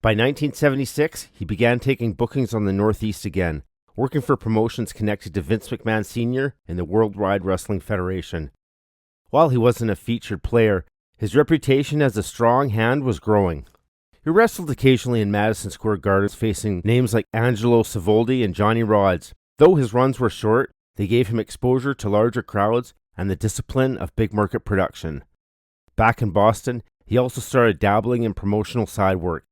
By 1976, he began taking bookings on the Northeast again, working for promotions connected to Vince McMahon Sr. and the Worldwide Wrestling Federation. While he wasn't a featured player, his reputation as a strong hand was growing. He wrestled occasionally in Madison Square Garden, facing names like Angelo Savoldi and Johnny Rodz. Though his runs were short, they gave him exposure to larger crowds and the discipline of big market production. Back in Boston, he also started dabbling in promotional side work,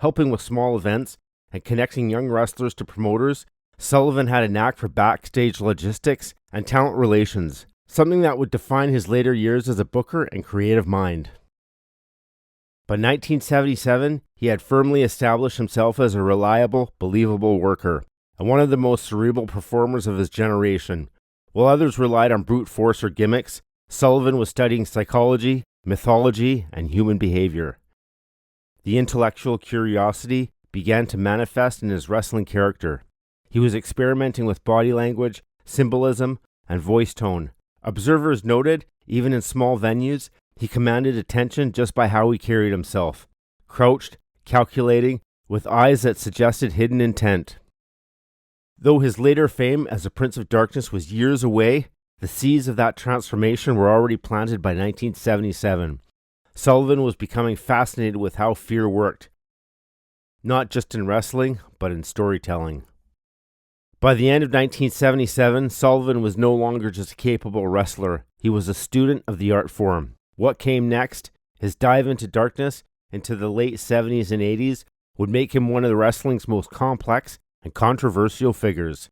helping with small events and connecting young wrestlers to promoters. Sullivan had a knack for backstage logistics and talent relations, something that would define his later years as a booker and creative mind. By 1977, he had firmly established himself as a reliable, believable worker, and one of the most cerebral performers of his generation. While others relied on brute force or gimmicks, Sullivan was studying psychology, mythology, and human behavior. The intellectual curiosity began to manifest in his wrestling character. He was experimenting with body language, symbolism, and voice tone. Observers noted, even in small venues, he commanded attention just by how he carried himself. Crouched, calculating, with eyes that suggested hidden intent. Though his later fame as a Prince of Darkness was years away, the seeds of that transformation were already planted by 1977. Sullivan was becoming fascinated with how fear worked, not just in wrestling, but in storytelling. By the end of 1977, Sullivan was no longer just a capable wrestler. He was a student of the art form. What came next, his dive into darkness into the late 70s and 80s, would make him one of the wrestling's most complex and controversial figures.